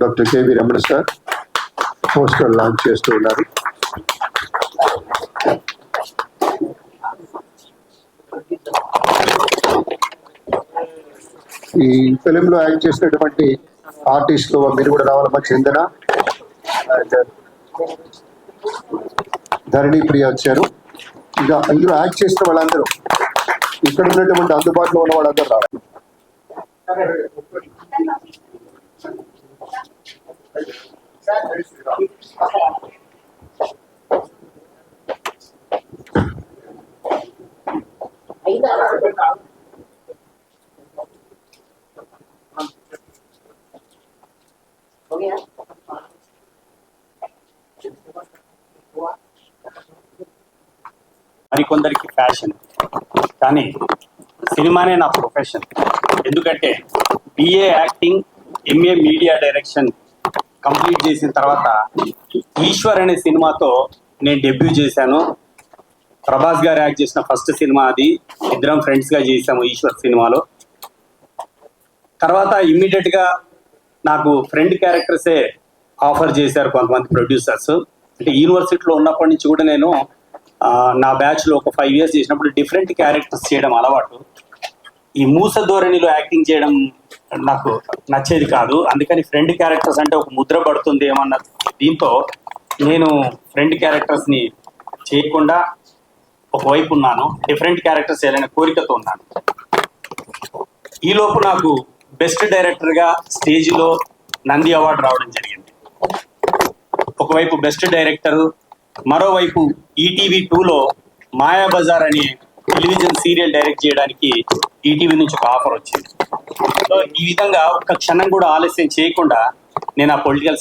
Doctor K V Ramana sir poster launch చేస్తూ ఉన్నారు. ఈ ఫిలింలో యాక్ట్ చేసినటువంటి ఆర్టిస్టులు మీరు కూడా రావాలమ్మా. చందన అండ్ ధరణి ప్రియ వచ్చారు. ఇంకా ఇందులో యాక్ట్ చేసిన వాళ్ళందరూ ఇక్కడ ఉన్నటువంటి అందుబాటులో ఉన్న వాళ్ళందరూ రావాలి. మరికొందరికి ఫ్యాషన్, కానీ సినిమానే నా ప్రొఫెషన్. ఎందుకంటే BA acting, MA media direction complete చేసిన తర్వాత ఈశ్వర్ అనే సినిమాతో నేను డెబ్యూ చేశాను. ప్రభాస్ గారు యాక్ట్ చేసిన ఫస్ట్ సినిమా అది. ఇద్దరం ఫ్రెండ్స్గా చేసాము ఈశ్వర్ సినిమాలో. తర్వాత ఇమ్మీడియట్గా నాకు ఫ్రెండ్ క్యారెక్టర్సే ఆఫర్ చేశారు కొంతమంది ప్రొడ్యూసర్స్. అంటే యూనివర్సిటీలో ఉన్నప్పటి నుంచి కూడా నేను నా బ్యాచ్లో ఒక 5 years చేసినప్పుడు డిఫరెంట్ క్యారెక్టర్స్ చేయడం అలవాటు. ఈ మూస ధోరణిలో యాక్టింగ్ చేయడం నాకు నచ్చేది కాదు. అందుకని ఫ్రెండ్ క్యారెక్టర్స్ అంటే ఒక ముద్ర పడుతుంది ఏమన్న దీంతో నేను ఫ్రెండ్ క్యారెక్టర్స్ని చేయకుండా ఒకవైపు ఉన్నాను. డిఫరెంట్ క్యారెక్టర్స్ చేయాలనే కోరికతో ఉన్నాను. ఈలోపు నాకు బెస్ట్ డైరెక్టర్గా స్టేజ్లో నంది అవార్డు రావడం జరిగింది. ఒకవైపు బెస్ట్ డైరెక్టరు, మరోవైపు ఈటీవీ 2లో మాయాబజార్ అనే టెలివిజన్ సీరియల్ డైరెక్ట్ చేయడానికి ఈటీవీ నుంచి ఒక ఆఫర్ వచ్చింది. సో ఈ విధంగా ఒక్క క్షణం కూడా ఆలస్యం చేయకుండా నేను ఆ పొలిటికల్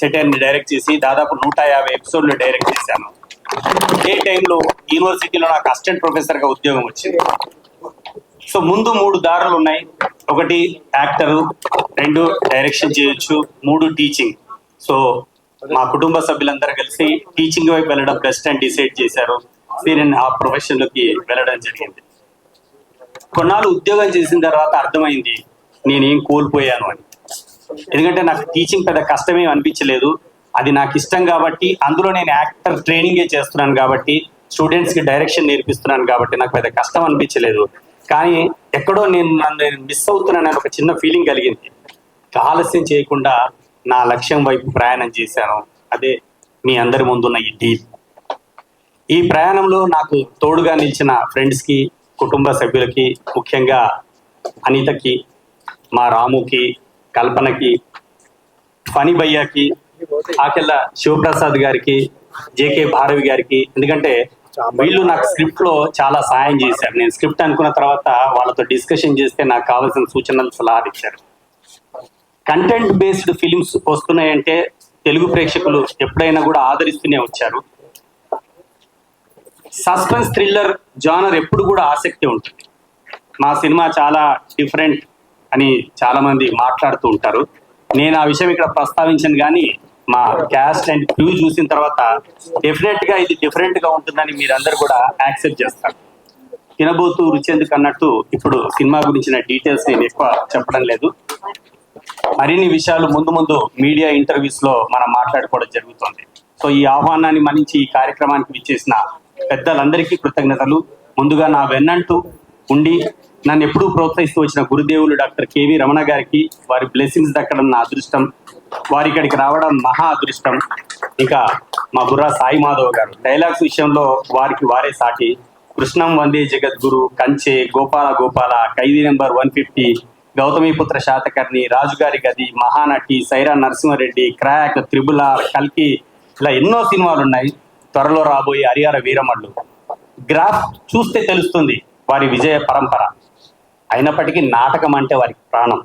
సెటైర్ని డైరెక్ట్ చేసి దాదాపు 150 ఎపిసోడ్లు డైరెక్ట్ చేశాను. ఏ టైంలో యూనివర్సిటీలో నాకు అసిస్టెంట్ ప్రొఫెసర్గా ఉద్యోగం వచ్చింది. సో ముందు 3 దారులు ఉన్నాయి. 1 యాక్టరు, 2 డైరెక్షన్ చేయొచ్చు, 3 టీచింగ్. సో మా కుటుంబ సభ్యులందరూ కలిసి టీచింగ్ వైపు వెళ్ళడం బెస్ట్ అని డిసైడ్ చేశారు. నేను ఆ ప్రొఫెషన్లోకి వెళ్ళడం జరిగింది. కొన్నాళ్ళు ఉద్యోగం చేసిన తర్వాత అర్థమైంది నేనేం కోల్పోయాను అని. ఎందుకంటే నాకు టీచింగ్ పెద్ద కష్టమేం అనిపించలేదు. అది నాకు ఇష్టం కాబట్టి, అందులో నేను యాక్టర్ ట్రైనింగే చేస్తున్నాను కాబట్టి, స్టూడెంట్స్కి డైరెక్షన్ నేర్పిస్తున్నాను కాబట్టి నాకు పెద్ద కష్టం అనిపించలేదు. కానీ ఎక్కడో నన్ను మిస్ అవుతున్నానని ఒక చిన్న ఫీలింగ్ కలిగింది. ఆలస్యం చేయకుండా నా లక్ష్యం వైపు ప్రయాణం చేశాను. అదే మీ అందరి ముందున్న ఈ డీల్. ఈ ప్రయాణంలో నాకు తోడుగా నిలిచిన ఫ్రెండ్స్కి, కుటుంబ సభ్యులకి, ముఖ్యంగా అనితకి, మా రాముకి, కల్పనకి, ఫనీ భయ్యాకి, ఆకెళ్ళ శివప్రసాద్ గారికి, జేకే భారవి గారికి. ఎందుకంటే వీళ్ళు నాకు స్క్రిప్ట్లో చాలా సాయం చేశారు. నేను స్క్రిప్ట్ అనుకున్న తర్వాత వాళ్ళతో డిస్కషన్ చేస్తే నాకు కావాల్సిన సూచనలు, సలహాలు ఇచ్చారు. కంటెంట్ బేస్డ్ ఫిలిమ్స్ వస్తున్నాయంటే తెలుగు ప్రేక్షకులు ఎప్పుడైనా కూడా ఆదరిస్తూనే వచ్చారు. సస్పెన్స్ థ్రిల్లర్ జానర్ ఎప్పుడు కూడా ఆసక్తి ఉంటుంది. మా సినిమా చాలా డిఫరెంట్ అని చాలామంది మాట్లాడుతూ ఉంటారు. నేను ఆ విషయం ఇక్కడ ప్రస్తావించాను, కానీ మా క్యాస్ట్ అండ్ క్రూ చూసిన తర్వాత డెఫినెట్గా ఇది డిఫరెంట్గా ఉంటుందని మీరందరూ కూడా యాక్సెప్ట్ చేస్తారు. తినబోతూ రుచెందుకు అన్నట్టు ఇప్పుడు సినిమా గురించిన డీటెయిల్స్ నేను ఎక్కువ చెప్పడం లేదు. మరిన్ని విషయాలు ముందు మీడియా ఇంటర్వ్యూస్లో మనం మాట్లాడుకోవడం జరుగుతుంది. సో ఈ ఆహ్వానాన్ని మన్నించి ఈ కార్యక్రమానికి విచ్చేసిన పెద్దలందరికీ కృతజ్ఞతలు. ముందుగా నా వెన్నంటూ ఉండి నన్ను ఎప్పుడూ ప్రోత్సహిస్తూ వచ్చిన గురుదేవులు డాక్టర్ కేవి రమణ గారికి వారి బ్లెస్సింగ్స్ దక్కడం నా అదృష్టం. వారి ఇక్కడికి రావడం మహా అదృష్టం. ఇంకా మా బుర్రా సాయి మాధవ్ గారు డైలాగ్స్ విషయంలో వారికి వారే సాటి. కృష్ణం Vande Jagadguru, Kanche, Gopala Gopala, Khaidi number 150, Gautamiputra Satakarni, Rajugari Gadhi, Mahanati, Sye Raa Narasimha Reddy, Krack, triple R, కల్కి, ఇలా ఎన్నో సినిమాలు ఉన్నాయి. త్వరలో రాబోయే హరిహర వీరమల్లు. గ్రాఫ్ చూస్తే తెలుస్తుంది వారి విజయ పరంపర. అయినప్పటికీ నాటకం అంటే వారికి ప్రాణం.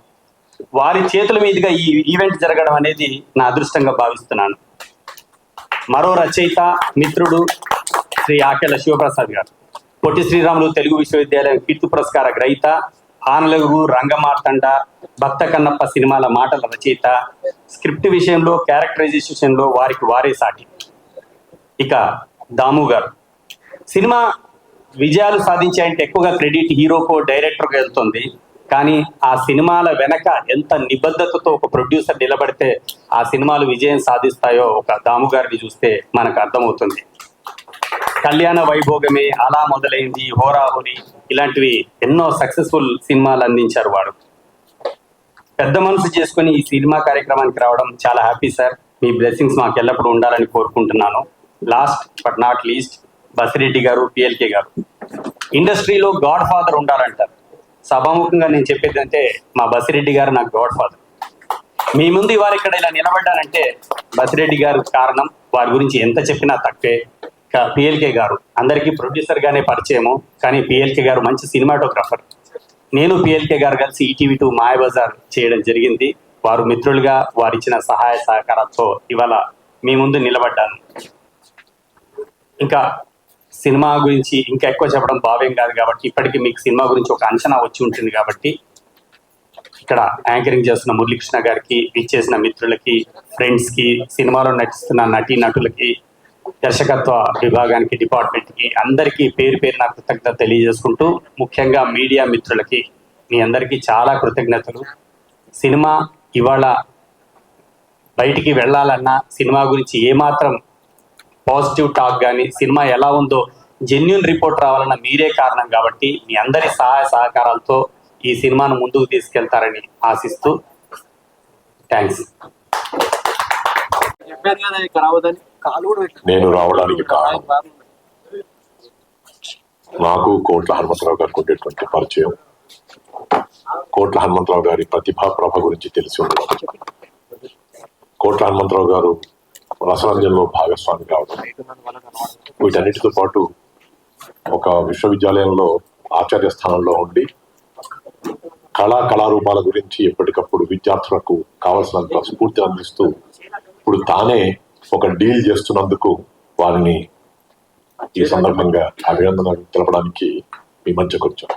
వారి చేతుల మీదుగా ఈ ఈవెంట్ జరగడం అనేది నా అదృష్టంగా భావిస్తున్నాను. మరో రచయిత, మిత్రుడు శ్రీ ఆకెళ్ళ శివప్రసాద్ గారు, పొట్టి శ్రీరాములు తెలుగు విశ్వవిద్యాలయం కీర్తి పురస్కార గ్రహీత, ఆనలగు, రంగమార్తండ, భక్త కన్నప్ప సినిమాల మాటల రచయిత. స్క్రిప్ట్ విషయంలో, క్యారెక్టరైజేషన్లో వారికి వారే సాటి. ఇక దాము గారు సినిమా విజయాలు సాధించాయంటే ఎక్కువగా క్రెడిట్ హీరోకో, డైరెక్టర్కి వెళ్తుంది. కానీ ఆ సినిమాల వెనక ఎంత నిబద్ధతతో ఒక ప్రొడ్యూసర్ నిలబడితే ఆ సినిమాలు విజయం సాధిస్తాయో ఒక దాము గారిని చూస్తే మనకు అర్థమవుతుంది. కళ్యాణ వైభోగమే, అలా మొదలైంది, హోరాహోరీ ఇలాంటివి ఎన్నో సక్సెస్ఫుల్ సినిమాలు అందించారు వాడు. పెద్ద మనసు చేసుకుని ఈ సినిమా కార్యక్రమానికి రావడం చాలా హ్యాపీ సార్. మీ బ్లెస్సింగ్స్ మాకు ఎల్లప్పుడూ ఉండాలని కోరుకుంటున్నాను. Last but not least, Basireddy గారు, పిఎల్కే గారు ఇండస్ట్రీలో గాడ్ ఫాదర్ ఉండాలంటారు. సభాముఖంగా నేను చెప్పేది అంటే మా బసిరెడ్డి గారు నాకు గాడ్ ఫాదర్. మీ ముందు ఇవాళ ఇక్కడ ఇలా నిలబడ్డానంటే బసిరెడ్డి గారు కారణం. వారి గురించి ఎంత చెప్పినా తక్కువే. పిఎల్కే గారు అందరికీ ప్రొడ్యూసర్ గానే పరిచయము, కానీ పిఎల్కే గారు మంచి సినిమాటోగ్రాఫర్. నేను పిఎల్కే గారు కలిసి ఈటీవీ2 మాయాబజార్ చేయడం జరిగింది. వారు మిత్రులుగా వారిచ్చిన సహాయ సహకారాలతో ఇవాళ మీ ముందు నిలబడ్డాను. ఇంకా సినిమా గురించి ఇంకా ఎక్కువ చెప్పడం భావ్యం కాదు కాబట్టి, ఇప్పటికీ మీకు సినిమా గురించి ఒక అంచనా వచ్చి ఉంటుంది కాబట్టి, ఇక్కడ యాంకరింగ్ చేస్తున్న మురళీకృష్ణ గారికి, ఇచ్చేసిన మిత్రులకి, ఫ్రెండ్స్కి, సినిమాలో నటిస్తున్న నటీ నటులకి, దర్శకత్వ విభాగానికి, డిపార్ట్మెంట్కి అందరికీ పేరు పేరున కృతజ్ఞత తెలియజేసుకుంటూ, ముఖ్యంగా మీడియా మిత్రులకి మీ అందరికీ చాలా కృతజ్ఞతలు. సినిమా ఇవాళ బయటికి వెళ్ళాలన్నా, సినిమా గురించి ఏమాత్రం పాజిటివ్ టాక్ కానీ, సినిమా ఎలా ఉందో జెన్యూన్ రిపోర్ట్ రావాలన్న మీరే కారణం కాబట్టి, మీ అందరి సహాయ సహకారాలతో ఈ సినిమాను ముందుకు తీసుకెళ్తారని ఆశిస్తూ థ్యాంక్స్. నేను రావడానికి కారణం నాకు కోట్ల హనుమంతరావు గారికి ఉండేటువంటి పరిచయం, కోట్ల హనుమంతరావు గారి ప్రతిభా ప్రభ గురించి తెలిసి ఉండడం, కోట్ల హనుమంతరావు గారు రసరంజన్లో భాగస్వామి కావడం, వీటన్నిటితో పాటు ఒక విశ్వవిద్యాలయంలో ఆచార్య స్థానంలో ఉండి కళారూపాల గురించి ఎప్పటికప్పుడు విద్యార్థులకు కావలసినంత స్ఫూర్తి అందిస్తూ ఇప్పుడు తానే ఒక డీల్ చేస్తున్నందుకు వారిని ఈ సందర్భంగా అభినందనలు తెలపడానికి మీ మధ్యకు వచ్చాం.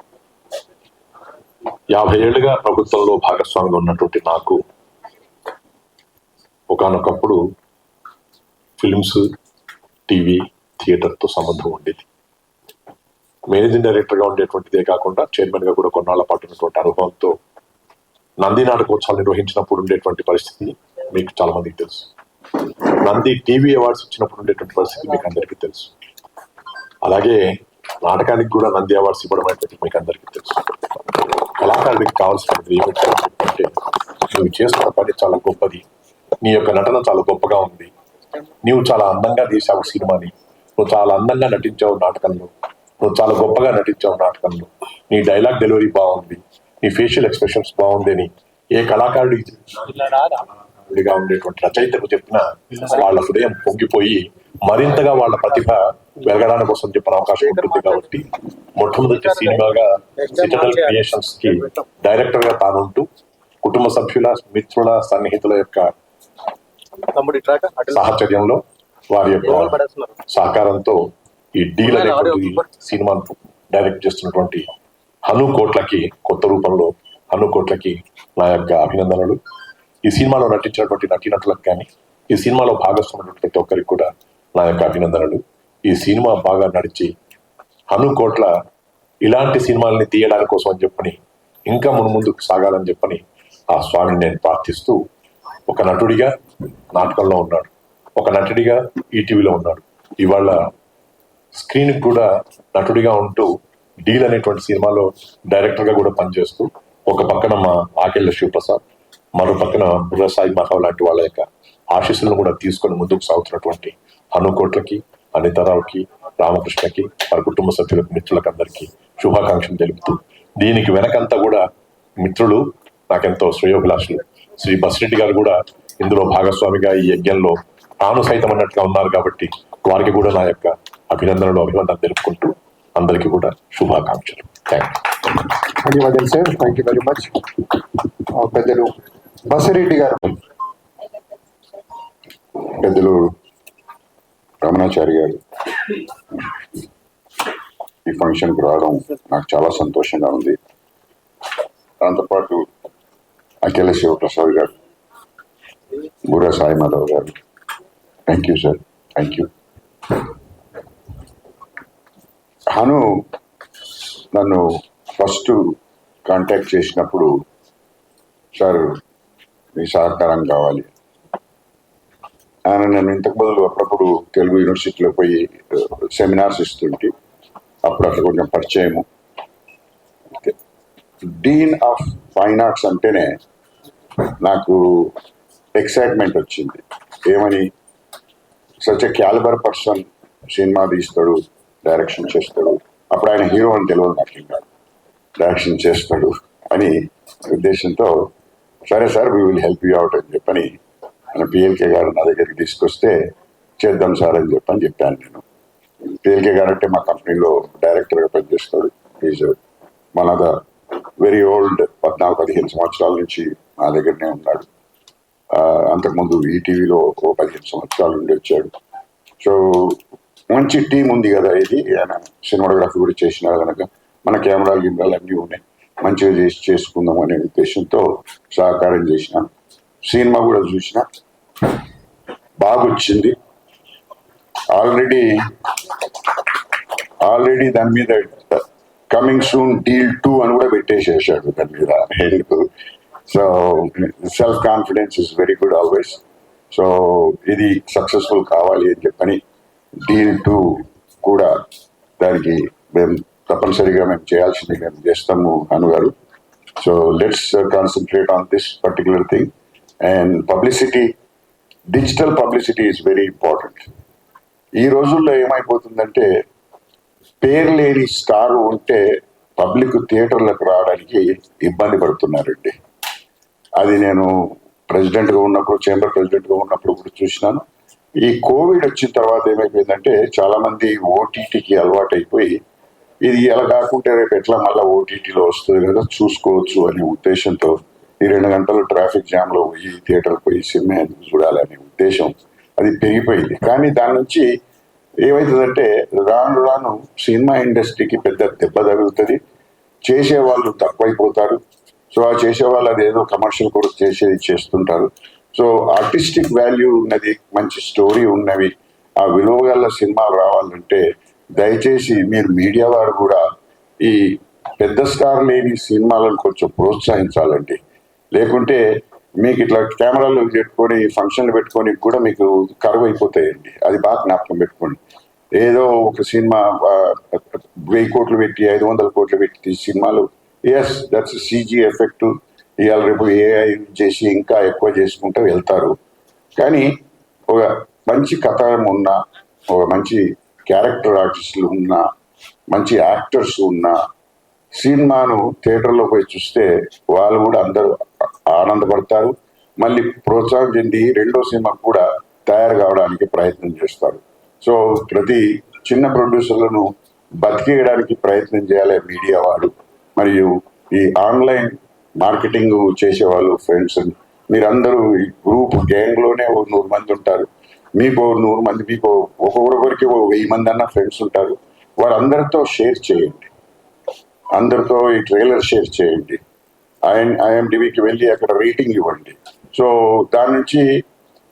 50 ఏళ్లుగా ప్రభుత్వంలో భాగస్వామిగా ఉన్నటువంటి నాకు ఒకానొకప్పుడు ఫిల్మ్స్, టీవీ, థియేటర్తో సంబంధం ఉండేది. మేనేజింగ్ డైరెక్టర్గా ఉండేటువంటిదే కాకుండా చైర్మన్ గా కూడా కొన్నాళ్ల పాటు ఉన్నటువంటి అనుభవంతో నంది నాటకోత్సవాలు నిర్వహించినప్పుడు ఉండేటువంటి పరిస్థితి మీకు చాలా మందికి తెలుసు. నంది టీవీ అవార్డ్స్ ఇచ్చినప్పుడు ఉండేటువంటి పరిస్థితి మీకు అందరికీ తెలుసు. అలాగే నాటకానికి కూడా నంది అవార్డ్స్ ఇవ్వడం అనేది మీకు అందరికీ తెలుసు. కళాకారుడికి కావాల్సినది ఏమిటంటే, నువ్వు చేస్తున్న పని చాలా గొప్పది, నీ యొక్క నటన చాలా గొప్పగా ఉంది, నీవు చాలా అందంగా తీసావు సినిమాని, నువ్వు చాలా అందంగా నటించావు నాటకంలో, నువ్వు చాలా గొప్పగా నటించావు నాటకంలో, నీ డైలాగ్ డెలివరీ బాగుంది, నీ ఫేషియల్ ఎక్స్ప్రెషన్స్ బాగుంది అని ఏ కళాకారుడిగా ఉండేటువంటి రచయితకు చెప్పినా వాళ్ళ హృదయం పొంగిపోయి మరింతగా వాళ్ళ ప్రతిభ వెలగడానికి కోసం చెప్పిన అవకాశం ఉంటుంది. కాబట్టి మొట్టమొదటి సినిమాగా సిటడల్ క్రియేషన్స్ కి డైరెక్టర్ గా తానుంటూ కుటుంబ సభ్యుల, మిత్రుల, సన్నిహితుల యొక్క సాహచర్యంలో, వారి యొక్క సహకారంతో ఈ డీల్ అనేటువంటి సినిమాను డైరెక్ట్ చేస్తున్నటువంటి హను కోట్లకి, కొత్త రూపంలో హను కోట్లకి నా యొక్క అభినందనలు. ఈ సినిమాలో నటించినటువంటి నటీనటులకు కానీ, ఈ సినిమాలో భాగస్వామ్యం ప్రతి ఒక్కరికి కూడా నా యొక్క అభినందనలు. ఈ సినిమా బాగా నడిచి హను కోట్ల ఇలాంటి సినిమాలని తీయడానికి కోసం అని చెప్పని, ఇంకా ముందుకు సాగాలని చెప్పని ఆ స్వామిని నేను ప్రార్థిస్తూ, ఒక నటుడిగా నాటకంలో ఉన్నాడు, ఒక నటుడిగా ఈటీవీలో ఉన్నాడు, ఇవాళ స్క్రీన్ కూడా నటుడిగా ఉంటూ డీల్ అనేటువంటి సినిమాలో డైరెక్టర్ గా కూడా పనిచేస్తూ, ఒక పక్కన మా ఆకెళ్ళ శివప్రసాద్, మరో పక్కన బుర్ర సాయి మాధవ్ లాంటి వాళ్ళ యొక్క ఆశీస్సులను కూడా తీసుకొని ముందుకు సాగుతున్నటువంటి హనుకోట్లకి, అనితారావుకి, రామకృష్ణకి, వారి కుటుంబ సభ్యులకు, మిత్రులకు అందరికీ శుభాకాంక్షలు తెలుపుతూ, దీనికి వెనకంతా కూడా మిత్రులు, నాకెంతో శ్రేయోభిలాషులు శ్రీ బసిరెడ్డి గారు కూడా ఇందులో భాగస్వామిగా ఈ యజ్ఞంలో తాను సైతం అన్నట్టుగా ఉన్నారు. కాబట్టి వారికి కూడా నా యొక్క అభినందనలు తెలుపుకుంటూ అందరికీ కూడా శుభాకాంక్షలు. ధన్యవాదాలు sir, thank you very much. పెద్దలు బసిరెడ్డి గారు. పెద్దలు రమణాచారి గారు ఈ ఫంక్షన్కి రావడం నాకు చాలా సంతోషంగా ఉంది. దాంతోపాటు అఖిల శివప్రసాద్ గారు, బుర్ర సాయి మాధవ్ గారు, thank you sir, thank you. Hanu నన్ను ఫస్ట్ కాంటాక్ట్ చేసినప్పుడు సార్ మీ సహకారం కావాలి ఆయన నేను ఇంతకు బదులు అప్పుడప్పుడు తెలుగు యూనివర్సిటీలో పోయి సెమినార్స్ ఇస్తుంటే అప్పుడు అట్లా కొంచెం పరిచయము. డీన్ ఆఫ్ ఫైన్ ఆర్ట్స్ అంటేనే నాకు ఎక్సైట్మెంట్ వచ్చింది. ఏమని, such a calibre person cinema తీస్తాడు, డైరెక్షన్ చేస్తాడు. అప్పుడు ఆయన హీరో అని తెలియదు నాకు, ఇంకా డైరెక్షన్ చేస్తాడు అని ఉద్దేశంతో సరే sir we will help you out అని చెప్పని మన పిఎల్కే గారు నా దగ్గరికి తీసుకొస్తే చేద్దాం సార్ అని చెప్పాను నేను. పిఎల్కే గారు అంటే మా కంపెనీలో డైరెక్టర్గా పనిచేస్తాడు. Is one of the very old, 14-15 సంవత్సరాల నుంచి నా దగ్గరనే ఉన్నాడు. అంతకుముందు ఈటీవీలో 15 సంవత్సరాల నుండి వచ్చాడు. సో మంచి టీం ఉంది కదా ఇది, ఆయన సినిమాటోగ్రఫీ కూడా చేసినారు కనుక మన కెమెరాలు గిమ్రాలు అన్నీ ఉన్నాయి, మంచిగా చేసుకుందాం అనే ఉద్దేశంతో సహకారం చేసిన. సినిమా కూడా చూసిన, బాగా వచ్చింది. ఆల్రెడీ దాని మీద కమింగ్ సూన్ డీల్ 2 అని కూడా పెట్టేసేసాడు దాని మీద. So self confidence is very good always. So ఇది సక్సెస్ఫుల్ కావాలి అని చెప్పని డీల్ 2 కూడా దానికి మేము తప్పనిసరిగా మేము చేయాల్సింది మేము చేస్తాము అనుగారు. So let's concentrate on this particular thing. And publicity, digital publicity is very important. ఈ రోజుల్లో ఏమైపోతుందంటే పేరు లేని స్టార్ ఉంటే పబ్లిక్ థియేటర్లకు రావడానికి ఇబ్బంది పడుతున్నారండి. అది నేను ప్రెసిడెంట్గా ఉన్నప్పుడు, చేంబర్ ప్రెసిడెంట్గా ఉన్నప్పుడు కూడా చూసినాను. ఈ కోవిడ్ వచ్చిన తర్వాత ఏమైపోయిందంటే చాలా మంది ఓటీటీకి అలవాటు అయిపోయి ఇది ఎలా కాకుంటే రేపు ఎట్లా మళ్ళీ ఓటీటీలో వస్తుంది కదా చూసుకోవచ్చు అనే ఉద్దేశంతో ఈ 2 గంటలు ట్రాఫిక్ జామ్లో పోయి థియేటర్కి పోయి సినిమా చూడాలనే ఉద్దేశం అది పెరిగిపోయింది. కానీ దాని నుంచి ఏమవుతుందంటే రాను రాను సినిమా ఇండస్ట్రీకి పెద్ద దెబ్బ తగులుతుంది, చేసేవాళ్ళు తక్కువైపోతారు. సో ఆ చేసేవాళ్ళు అదేదో కమర్షియల్ కూడా చేస్తుంటారు. సో ఆర్టిస్టిక్ వాల్యూ ఉన్నది, మంచి స్టోరీ ఉన్నవి, ఆ విలువ గల సినిమాలు రావాలంటే దయచేసి మీరు మీడియా వారు కూడా ఈ పెద్ద స్టార్ లేని సినిమాలను కొంచెం ప్రోత్సహించాలండి. లేకుంటే మీకు ఇట్లా కెమెరాలు పెట్టుకొని ఫంక్షన్లు పెట్టుకొని కూడా మీకు కరువు అయిపోతాయండి. అది బాగా జ్ఞాపకం పెట్టుకోండి. ఏదో ఒక సినిమా 1000 కోట్లు పెట్టి 500 కోట్లు పెట్టి సినిమాలు, ఎస్ దట్స్ CG ఎఫెక్ట్, ఇవాళ రేపు AI చేసి ఇంకా ఎక్కువ చేసుకుంటూ వెళ్తారు. కానీ ఒక మంచి కథ ఉన్న, ఒక మంచి క్యారెక్టర్ ఆర్టిస్టులు ఉన్న, మంచి యాక్టర్స్ ఉన్న సినిమాను థియేటర్లో పోయి చూస్తే వాళ్ళు కూడా అందరూ ఆనందపడతారు. మళ్ళీ ప్రోత్సాహం చెంది రెండో సినిమాకు కూడా తయారు కావడానికి ప్రయత్నం చేస్తారు. సో ప్రతి చిన్న ప్రొడ్యూసర్లను బతికేయడానికి ప్రయత్నం చేయాలి మీడియా వాడు. మరియు ఈ ఆన్లైన్ మార్కెటింగ్ చేసేవాళ్ళు ఫ్రెండ్స్, మీరందరూ ఈ గ్రూప్ గ్యాంగ్లోనే 100 మంది ఉంటారు. మీకు 100 మంది, మీకు ఒక్కొక్కరికి 1000 మంది అన్న ఫ్రెండ్స్ ఉంటారు. వారందరితో షేర్ చేయండి, అందరితో ఈ ట్రైలర్ షేర్ చేయండి, IMDbకి వెళ్ళి అక్కడ రేటింగ్ ఇవ్వండి. సో దాని నుంచి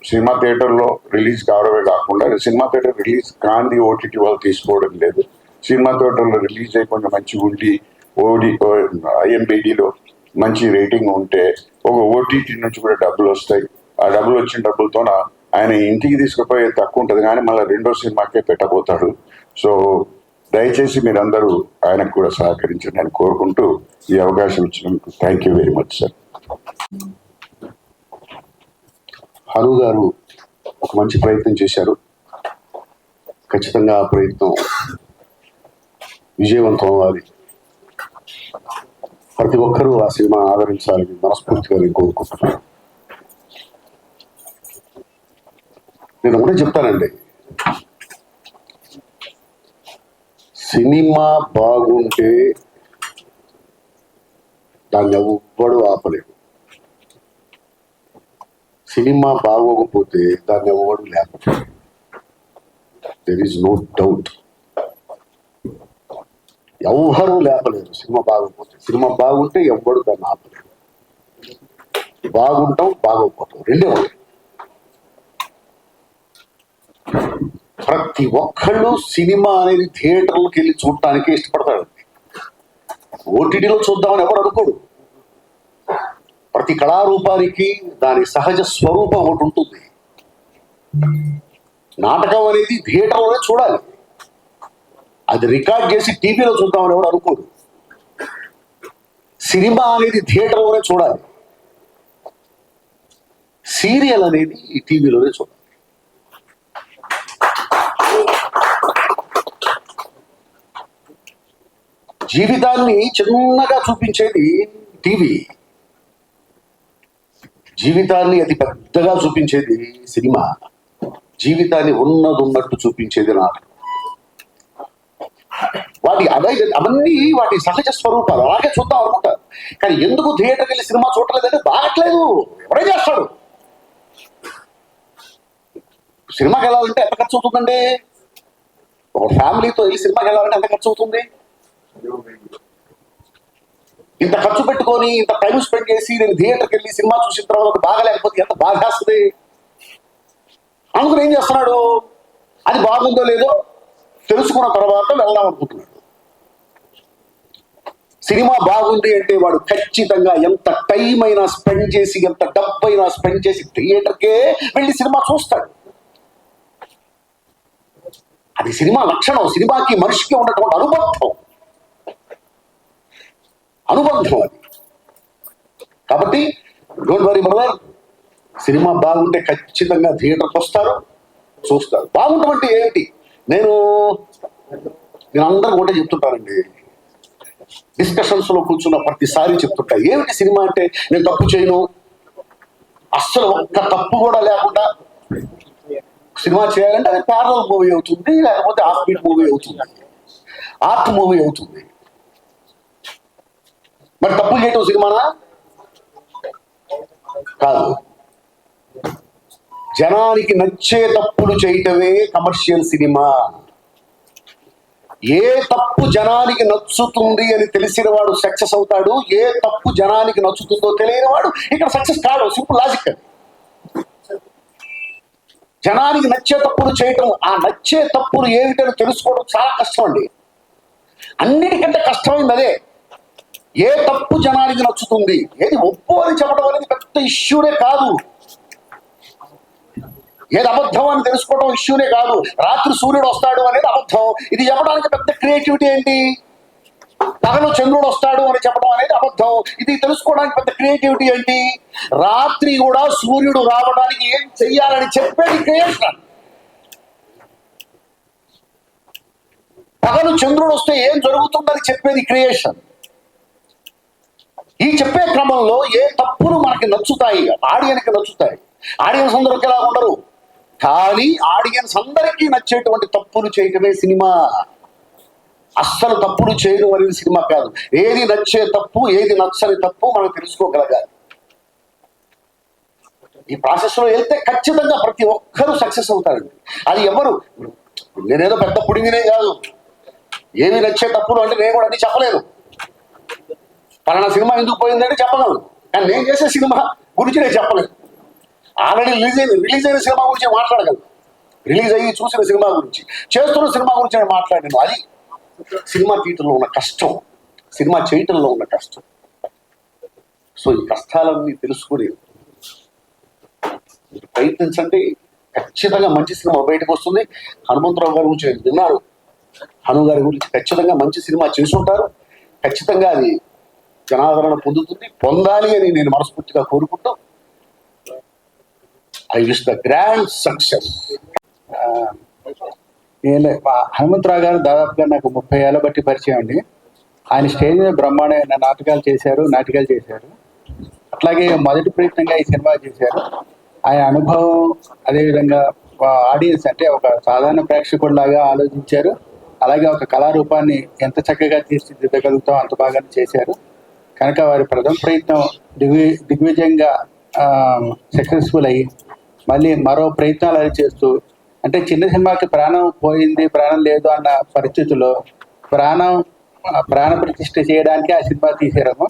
సినిమా థియేటర్లో రిలీజ్ కావడమే కాకుండా సినిమా థియేటర్ రిలీజ్ కాంది ఓటీటీ వాళ్ళు తీసుకోవడం లేదు. సినిమా థియేటర్లో రిలీజ్ అయి కొంచెం మంచిగా ఉండి IMDbలో మంచి రేటింగ్ ఉంటే ఒక ఓటీటీ నుంచి కూడా డబ్బులు వస్తాయి. ఆ డబ్బులు వచ్చిన డబ్బులతో ఆయన ఇంటికి తీసుకుపోయే తక్కువ ఉంటుంది, కానీ మళ్ళీ రెండో సినిమాకే పెట్టబోతాడు. సో దయచేసి మీరందరూ ఆయనకు కూడా సహకరించండి అని కోరుకుంటూ ఈ అవకాశం ఇచ్చినందుకు thank you very much sir. Hanu గారు ఒక మంచి ప్రయత్నం చేశారు. ఖచ్చితంగా ఆ ప్రయత్నం విజయవంతం అవ్వాలి. ప్రతి ఒక్కరూ ఆ సినిమా ఆదరించాలని మనస్ఫూర్తిగా నేను కోరుకుంటున్నాను. నేను ఒకటే చెప్తానండి, సినిమా బాగుంటే దాన్ని ఎవ్వడు ఆపలేడు, సినిమా బాగోకపోతే దాన్ని ఎవ్వడు లేకపోతే. దెర్ ఈజ్ నో డౌట్, ఎవ్వరూ లేపలేరు సినిమా బాగోకపోతే. సినిమా బాగుంటే ఎవ్వడు దాన్ని ఆపలేడు. బాగుంటాం బాగోకపోతాం రెండే ఉంటాయి. ప్రతి ఒక్కళ్ళు సినిమా అనేది థియేటర్లకు వెళ్ళి చూడటానికి ఇష్టపడతాడు. ఓటీటీలో చూద్దామని ఎవరు అనుకోడు. ప్రతి కళారూపానికి దాని సహజ స్వరూపం ఒకటి ఉంటుంది. నాటకం అనేది థియేటర్లోనే చూడాలి, అది రికార్డ్ చేసి టీవీలో చూద్దామని ఎవరు అనుకోడు. సినిమా అనేది థియేటర్లోనే చూడాలి, సీరియల్ అనేది ఈ టీవీలోనే చూడాలి. జీవితాన్ని చిన్నగా చూపించేది టీవీ, జీవితాన్ని అతి పెద్దగా చూపించేది సినిమా, జీవితాన్ని ఉన్నట్టు చూపించేది నాటకం. అవన్నీ వాటి సహజ స్వరూపాలు, అలాగే చూద్దాం అనుకుంటారు. కానీ ఎందుకు థియేటర్కి వెళ్ళి సినిమా చూడలేదంటే బాగట్లేదు, ఎవడే చేస్తాడు. సినిమాకి వెళ్ళాలంటే ఎంత ఖర్చు అవుతుందండి? ఒక ఫ్యామిలీతో వెళ్ళి సినిమాకి వెళ్ళాలంటే ఎంత ఖర్చు అవుతుంది? ఇంత ఖర్చు పెట్టుకొని ఇంత టైం స్పెండ్ చేసి నేను థియేటర్కి వెళ్ళి సినిమా చూసిన తర్వాత బాగలేకపోతే ఎంత బాధేస్తుంది. అందుకని ఏం చేస్తున్నాడు, అది బాగుందో లేదో తెలుసుకున్న తర్వాత వెళ్దాం అనుకుంటున్నాడు. సినిమా బాగుంది అంటే వాడు ఖచ్చితంగా ఎంత టైం అయినా స్పెండ్ చేసి, ఎంత డబ్బు అయినా స్పెండ్ చేసి థియేటర్కే వెళ్ళి సినిమా చూస్తాడు. అది సినిమా లక్షణం, సినిమాకి మనిషికి ఉన్నటువంటి అనుబంధం అది. కాబట్టి డోంట్ వరీ బ్రదర్, సినిమా బాగుంటే ఖచ్చితంగా థియేటర్కి వస్తారు, చూస్తారు. బాగుంటామంటే ఏంటి, నేను అందరికి ఒకటే చెప్తుంటానండి, డిస్కషన్స్లో కూర్చున్న ప్రతిసారి చెప్తుంటా, ఏమిటి సినిమా అంటే నేను తప్పు చేయను, అస్సలు ఒక్క తప్పు కూడా లేకుండా సినిమా చేయాలంటే అది ప్యారలల్ మూవీ అవుతుంది, లేకపోతే ఆఫ్ బీట్ మూవీ అవుతుంది, ఆర్ట్ మూవీ అవుతుంది. మరి తప్పులు చేయటం సినిమానా? కాదు. జనానికి నచ్చే తప్పులు చేయటమే కమర్షియల్ సినిమా. ఏ తప్పు జనానికి నచ్చుతుంది అని తెలిసిన వాడు సక్సెస్ అవుతాడు, ఏ తప్పు జనానికి నచ్చుతుందో తెలియని వాడు ఇక్కడ సక్సెస్ కాడు. సింపుల్ లాజిక్ అది. జనానికి నచ్చే తప్పులు చేయటం, ఆ నచ్చే తప్పులు ఏమిటని తెలుసుకోవడం చాలా కష్టం అండి. అన్నిటికంటే కష్టమైంది అదే. ఏ తప్పు జనానికి నచ్చుతుంది, ఏది ఒప్పు అని చెప్పడం అనేది పెద్ద ఇష్యూనే కాదు, ఏది అబద్ధం అని తెలుసుకోవడం ఇష్యూనే కాదు. రాత్రి సూర్యుడు వస్తాడు అనేది అబద్ధం, ఇది చెప్పడానికి పెద్ద క్రియేటివిటీ ఏంటి? పగలు చంద్రుడు వస్తాడు అని చెప్పడం అనేది అబద్ధం, ఇది తెలుసుకోవడానికి పెద్ద క్రియేటివిటీ ఏంటి? రాత్రి కూడా సూర్యుడు రావడానికి ఏం చెయ్యాలని చెప్పేది క్రియేషన్. పగలు చంద్రుడు వస్తే ఏం జరుగుతుందని చెప్పేది క్రియేషన్. ఈ చెప్పే క్రమంలో ఏ తప్పులు మనకి నచ్చుతాయి, ఆడియన్స్కి నచ్చుతాయి. ఆడియన్స్ అందరికి ఎలా ఉండరు, కానీ ఆడియన్స్ అందరికీ నచ్చేటువంటి తప్పులు చేయటమే సినిమా. అస్సలు తప్పులు చేయడం అనేది సినిమా కాదు. ఏది నచ్చే తప్పు, ఏది నచ్చని తప్పు మనం తెలుసుకోగలగాలి. ఈ ప్రాసెస్లో వెళ్తే ఖచ్చితంగా ప్రతి ఒక్కరూ సక్సెస్ అవుతారండి. అది ఎవరు, నేనేదో పెద్ద పుడింగినే కాదు, ఏమి నచ్చే తప్పులు అంటే నేను కూడా అన్ని చెప్పలేను. పలానా సినిమా ఎందుకు పోయిందంటే చెప్పగలను, కానీ నేను చేసే సినిమా గురించి నేను చెప్పలేదు. ఆల్రెడీ రిలీజ్ అయిన సినిమా గురించి మాట్లాడగలను, రిలీజ్ అయ్యి చూసిన సినిమా గురించి, చేస్తున్న సినిమా గురించి నేను మాట్లాడాను. అది సినిమా తీయటంలో ఉన్న కష్టం, సినిమా చేయటంలో ఉన్న కష్టం. సో ఈ కష్టాలన్నీ తెలుసుకుని ప్రయత్నించండి, ఖచ్చితంగా మంచి సినిమా బయటకు వస్తుంది. హనుమంతరావు గారి గురించి నేను విన్నాను, హను గారి గురించి ఖచ్చితంగా మంచి సినిమా చేసుంటారు. ఖచ్చితంగా అది జనాదరణ పొందాలి అని నేను మనస్ఫూర్తిగా కోరుకుంటూ, I wish the grand success. Hanumantha Rao గారు దాదాపుగా నాకు 30 ఏళ్ళ బట్టి పరిచయం అండి. ఆయన స్టేజ్ మీద బ్రహ్మాండమైన నాటకాలు చేశారు. అట్లాగే మొదటి ప్రయత్నంగా ఈ సినిమా చేశారు. ఆయన అనుభవం, అదేవిధంగా ఆడియన్స్ అంటే ఒక సాధారణ ప్రేక్షకుడిలాగా ఆలోచించారు. అలాగే ఒక కళారూపాన్ని ఎంత చక్కగా తీర్చిదిద్దగలుగుతాం అంత బాగా చేశారు. కనుక వారి ప్రథమ ప్రయత్నం దిగ్విజయంగా సక్సెస్ఫుల్ అయ్యి మళ్ళీ మరో ప్రయత్నాలు అది చేస్తూ, అంటే చిన్న సినిమాకి ప్రాణం పోయింది, ప్రాణం లేదు అన్న పరిస్థితుల్లో ప్రాణ ప్రతిష్ఠ చేయడానికి ఆ సినిమా తీసారేమో.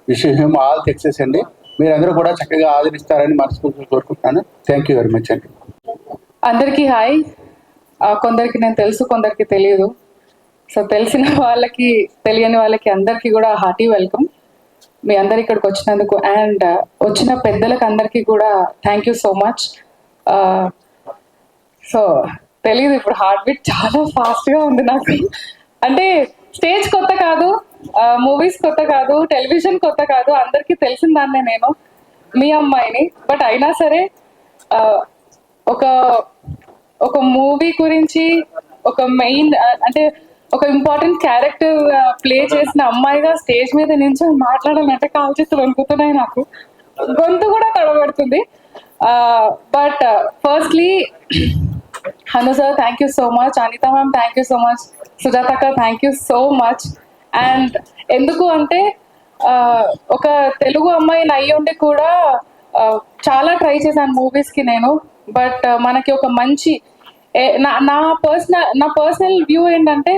విషయం ఆల్ సక్సెస్ అండి. మీరందరూ కూడా చక్కగా ఆదరిస్తారని మనస్ఫూర్తిగా కోరుకుంటున్నాను. థ్యాంక్ యూ వెరీ మచ్ అండి. అందరికీ హాయ్. కొందరికి నేను తెలుసు, కొందరికి తెలియదు. సో తెలిసిన వాళ్ళకి తెలియని వాళ్ళకి అందరికీ కూడా హార్టీ వెల్కమ్. మీ అందరు ఇక్కడికి వచ్చినందుకు అండ్ వచ్చిన పెద్దలకు అందరికీ కూడా thank you so much. So తెలీదు, ఇప్పుడు హార్ట్ బీట్ చాలా ఫాస్ట్గా ఉంది నాకు. అంటే స్టేజ్ కొత్త కాదు, మూవీస్ కొత్త కాదు, టెలివిజన్ కొత్త కాదు, అందరికీ తెలిసిన దాన్నే నేను, మీ అమ్మాయిని. బట్ అయినా సరే ఒక ఒక మూవీ గురించి ఒక మెయిన్ అంటే ఒక ఇంపార్టెంట్ క్యారెక్టర్ ప్లే చేసిన అమ్మాయిగా స్టేజ్ మీద నుంచి మాట్లాడాలంటే కాలు చేతులు వణుకుతున్నాయి, నాకు గొంతు కూడా తడబడుతుంది. But firstly Hanu sir thank you so much, Anitha ma'am thank you so much, Sujatha అక్క thank you so much. And ఎందుకు అంటే ఒక తెలుగు అమ్మాయిని అయ్యి ఉండి కూడా చాలా ట్రై చేశాను మూవీస్కి నేను. బట్ మనకి ఒక మంచి నా పర్సనల్ వ్యూ ఏంటంటే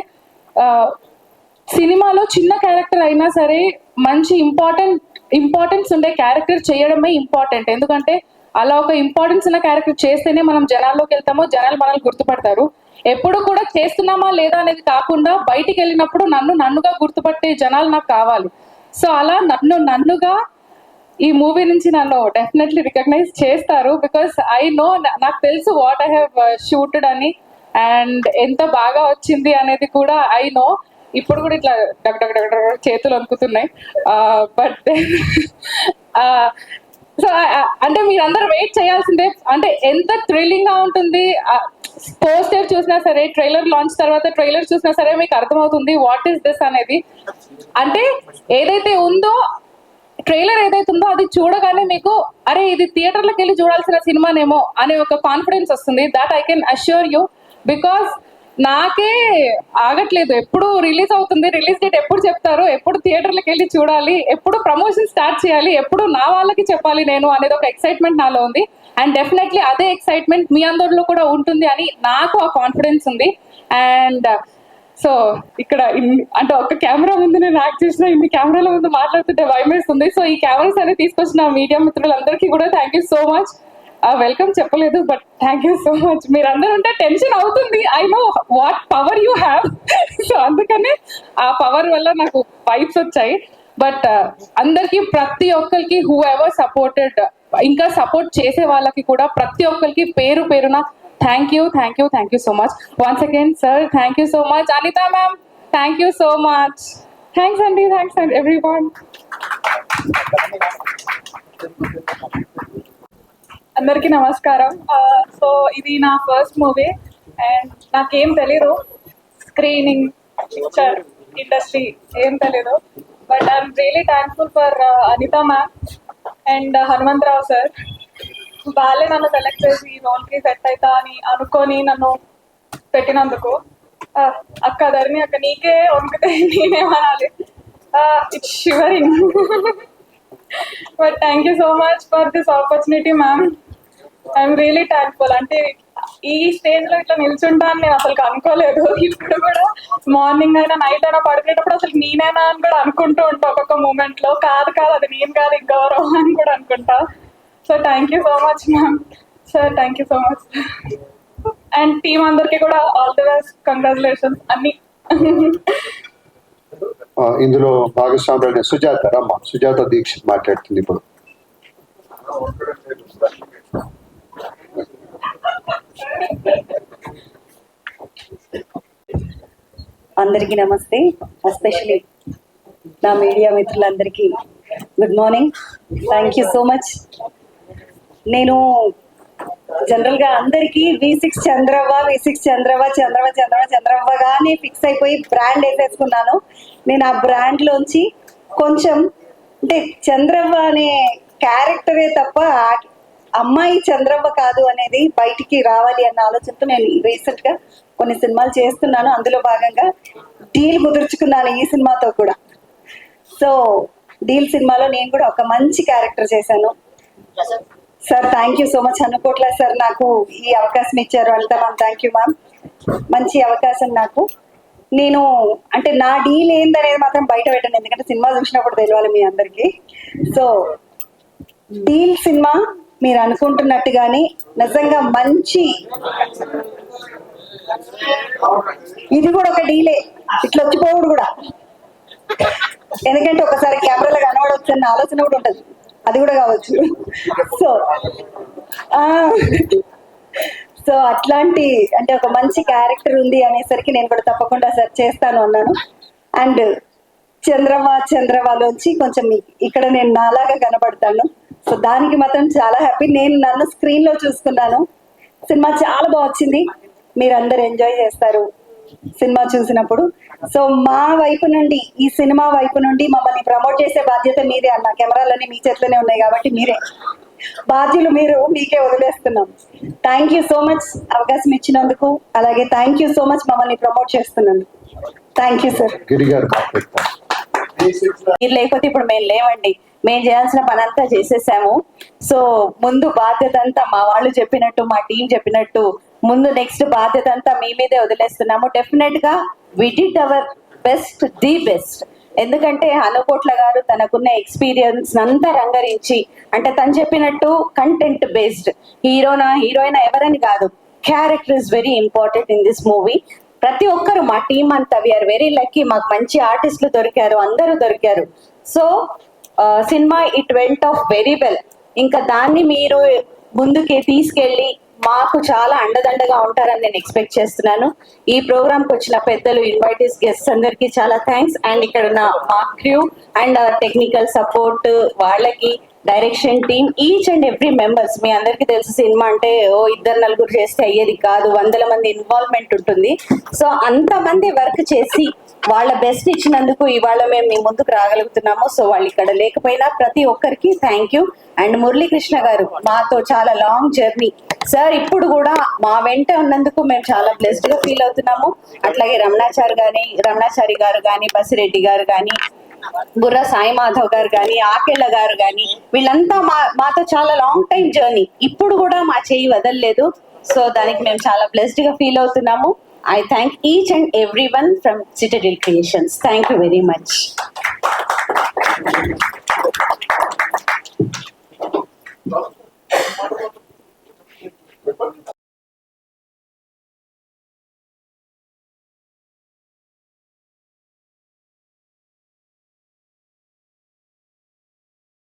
సినిమాలో చిన్న క్యారెక్టర్ అయినా సరే మంచి ఇంపార్టెన్స్ ఉండే క్యారెక్టర్ చేయడమే ఇంపార్టెంట్. ఎందుకంటే అలా ఒక ఇంపార్టెన్స్ ఉన్న క్యారెక్టర్ చేస్తేనే మనం జనాల్లోకి వెళ్తామో, జనాలు మనల్ని గుర్తుపడతారు. ఎప్పుడు కూడా చేస్తున్నామా లేదా అనేది కాకుండా బయటికి వెళ్ళినప్పుడు నన్నుగా గుర్తుపట్టే జనాలు నాకు కావాలి. సో అలా నన్నుగా ఈ మూవీ నుంచి నన్ను డెఫినెట్లీ రికగ్నైజ్ చేస్తారు. బికాస్ ఐ నో, నాకు తెలుసు వాట్ ఐ హ్యావ్ షూటెడ్ అని అండ్ ఎంత బాగా వచ్చింది అనేది కూడా ఐ నో. ఇప్పుడు కూడా ఇట్లా డగ్ చేతులు అనుకుతున్నాయి. బట్ సో అంటే మీరందరూ వెయిట్ చేయాల్సిందే. అంటే ఎంత థ్రిల్లింగ్ గా ఉంటుంది. పోస్టర్ చూసినా సరే, ట్రైలర్ లాంచ్ తర్వాత ట్రైలర్ చూసినా సరే మీకు అర్థమవుతుంది వాట్ ఈస్ దిస్ అనేది. అంటే ఏదైతే ఉందో ట్రైలర్ ఏదైతే ఉందో అది చూడగానే మీకు అరే ఇది థియేటర్లకు వెళ్ళి చూడాల్సిన సినిమానేమో అనే ఒక కాన్ఫిడెన్స్ వస్తుంది. That I can assure you. Because నాకే ఆగట్లేదు, ఎప్పుడు రిలీజ్ అవుతుంది, రిలీజ్ డేట్ ఎప్పుడు చెప్తారు, ఎప్పుడు థియేటర్లకు వెళ్ళి చూడాలి, ఎప్పుడు ప్రమోషన్ స్టార్ట్ చేయాలి, ఎప్పుడు నా వాళ్ళకి చెప్పాలి నేను అనేది ఒక ఎక్సైట్మెంట్ నాలో ఉంది. అండ్ డెఫినెట్లీ అదే ఎక్సైట్మెంట్ మీ అందరిలో కూడా ఉంటుంది అని నాకు ఆ కాన్ఫిడెన్స్ ఉంది. అండ్ సో ఇక్కడ అంటే ఒక కెమెరా ముందు నేను యాక్ట్ చేసిన ఇన్ని కెమెరాల ముందు మాట్లాడుతుంటే భయమేస్తుంది. సో ఈ కెమెరాస్ అనేది తీసుకొచ్చిన మీడియా మిత్రులందరికీ కూడా thank you so much. Welcome చెప్పలేదు but thank you so much. మీరందరూ ఉంటే టెన్షన్ అవుతుంది, I know what power you have. So అందుకనే ఆ పవర్ వల్ల నాకు వైబ్స్ వచ్చాయి. బట్ అందరికీ ప్రతి ఒక్కరికి హూ ఎవర్ సపోర్టెడ్, ఇంకా సపోర్ట్ చేసే వాళ్ళకి కూడా ప్రతి ఒక్కరికి పేరు పేరున thank you so much. Once again sir thank you so much. Anitha ma'am thank you so much. Thanks అండి ఎవ్రీవన్. అందరికీ నమస్కారం. సో ఇది నా ఫస్ట్ మూవీ అండ్ నాకేం తెలీదు, స్క్రీనింగ్ పిక్చర్ ఇండస్ట్రీ ఏం తెలీదు. But I'm really thankful for Anitha ma'am and Hanumantha Rao sir. వాళ్ళే నన్ను సెలెక్ట్ చేసి ఈ రోల్కి సెట్ అవుతా అని అనుకొని నన్ను పెట్టినందుకు. అక్క ధరణి అక్క నీకే వణుకుతే నేనేమనాలి, it's shivering. But thank you so much for this opportunity ma'am. I'm really thankful. అంటే ఈ స్టేజ్ లో ఇట్లా నిల్చుంటాను నేను అసలు అనుకోలేదు. ఇప్పుడు కూడా మార్నింగ్ అయినా నైట్ అయినా పడుకునేటప్పుడు అసలు నేనేనా అని కూడా అనుకుంటూ ఉంటా ఒక్కొక్క మూమెంట్ లో. కాదు అది నేను కాదు ఇంకెవరో అని కూడా అనుకుంటా. So thank you so much ma'am. Sir thank you so much. And team అందరికి కూడా ఆల్ ది బెస్ట్, కంగ్రాచులేషన్స్ అన్ని. ఇందులో భాగస్వామి సుజాత రమ్మ, సుజాత దీక్షిత్ మాట్లాడుతుంది ఇప్పుడు. అందరికీ నమస్తే. ఎస్పెషలీ నా మీడియా మిత్రులందరికీ good morning. Thank you so much. నేను జనరల్గా అందరికీ V6 చంద్రవ్వగానే ఫిక్స్ అయిపోయి బ్రాండ్ వేసేసుకున్నాను. నేను ఆ బ్రాండ్లోంచి కొంచెం అంటే చంద్రవ్వ అనే క్యారెక్టరే తప్ప అమ్మాయి చంద్రవ్వ కాదు అనేది బయటికి రావాలి అన్న ఆలోచనతో నేను రీసెంట్గా కొన్ని సినిమాలు చేస్తున్నాను. అందులో భాగంగా డీల్ కుదుర్చుకున్నాను ఈ సినిమాతో కూడా. సో డీల్ సినిమాలో నేను కూడా ఒక మంచి క్యారెక్టర్ చేశాను. Sir thank you so much. అనుకోట్లా సార్ నాకు ఈ అవకాశం ఇచ్చారు. అంతా మ్యామ్ థ్యాంక్ యూ మ్యామ్. మంచి అవకాశం నాకు. నేను అంటే నా డీల్ ఏందనేది మాత్రం బయట పెట్టండి, ఎందుకంటే సినిమా చూసినప్పుడు తెలియాలి మీ అందరికీ. సో డీల్ సినిమా మీరు అనుకుంటున్నట్టుగానే నిజంగా మంచి ఇది కూడా ఒక డీలే, ఇట్లా వచ్చిపోవుడు కూడా. ఎందుకంటే ఒకసారి కెమెరాలో కనబడవచ్చు అన్న ఆలోచన కూడా ఉంటది, అది కూడా కావచ్చు. సో అట్లాంటి అంటే ఒక మంచి క్యారెక్టర్ ఉంది అనేసరికి నేను కూడా తప్పకుండా సార్ చేస్తాను అన్నాను. అండ్ చంద్రవాలోంచి కొంచెం ఇక్కడ నేను నాలాగా కనబడతాను. సో దానికి మాత్రం చాలా హ్యాపీ. నేను నన్ను స్క్రీన్ లో చూసుకున్నాను. సినిమా చాలా బాగా వచ్చింది, మీరందరూ ఎంజాయ్ చేస్తారు సినిమా చూసినప్పుడు. సో మా వైపు నుండి, ఈ సినిమా వైపు నుండి మమ్మల్ని ప్రమోట్ చేసే బాధ్యత మీదే అన్న. కెమెరాలన్నీ మీ చేతిలోనే ఉన్నాయి కాబట్టి మీరే బాధ్యులు, మీరు మీకే వదిలేస్తున్నాం. థ్యాంక్ యూ సో మచ్ అవకాశం ఇచ్చినందుకు, అలాగే థ్యాంక్ యూ సో మచ్ మమ్మల్ని ప్రమోట్ చేస్తున్నందుకు. Thank you sir. Giri garu మీరు లేకపోతే ఇప్పుడు మేము లేవండి, మేము చేయాల్సిన పని అంతా చేసేసాము. సో ముందు బాధ్యత అంతా మా వాళ్ళు చెప్పినట్టు, మా టీం చెప్పినట్టు ముందు నెక్స్ట్ బాధ్యత అంతా మీ మీదే వదిలేస్తున్నాము. డెఫినెట్ గా we did our best, the best. ఎందుకంటే అనుకోట్ల గారు తనకున్న ఎక్స్పీరియన్స్ అంతా రంగరించి, అంటే తను చెప్పినట్టు కంటెంట్ బేస్డ్ హీరోయిన్ ఎవరని కాదు, character is very important in this movie. ప్రతి ఒక్కరు మా టీం అంతా వీఆర్ వెరీ లక్కీ, మాకు మంచి ఆర్టిస్టులు దొరికారు, అందరూ దొరికారు. So cinema it went off very well. ఇంకా దాన్ని మీరు ముందుకి తీసుకెళ్ళి మాకు చాలా అండదండగా ఉంటారని నేను ఎక్స్పెక్ట్ చేస్తున్నాను. ఈ ప్రోగ్రామ్ కి వచ్చిన పెద్దలు, ఇన్వైటీస్, గెస్ట్స్ అందరికి చాలా థ్యాంక్స్. అండ్ ఇక్కడ ఉన్న మా క్రూ అండ్ టెక్నికల్ సపోర్ట్ వాళ్ళకి, direction team, each and every members. మీ అందరికీ తెలుసు సినిమా అంటే ఇద్దరు నలుగురు చేస్తే అయ్యేది కాదు, 100 మంది ఇన్వాల్వ్మెంట్ ఉంటుంది. సో అంతమంది వర్క్ చేసి వాళ్ళ బెస్ట్ ఇచ్చినందుకు ఇవాళ మేము మీ ముందుకు రాగలుగుతున్నాము. సో వాళ్ళు ఇక్కడ లేకపోయినా ప్రతి ఒక్కరికి థ్యాంక్ యూ. అండ్ మురళీకృష్ణ గారు మాతో చాలా లాంగ్ జర్నీ సార్, ఇప్పుడు కూడా మా వెంట ఉన్నందుకు మేము చాలా బ్లెస్డ్ గా ఫీల్ అవుతున్నాము. అట్లాగే రమణాచారి గారు కానీ, బసిరెడ్డి గారు కానీ, బుర్రా సాయి మాధవ్ గారు కానీ, ఆకెళ్ళ గారు కానీ, వీళ్ళంతా మాతో చాలా లాంగ్ టైం జర్నీ, ఇప్పుడు కూడా మా చేయి వదలలేదు. సో దానికి మేము చాలా బ్లెస్డ్ గా ఫీల్ అవుతున్నాము. I thank each and everyone from Citadel Creations. Thank you very much.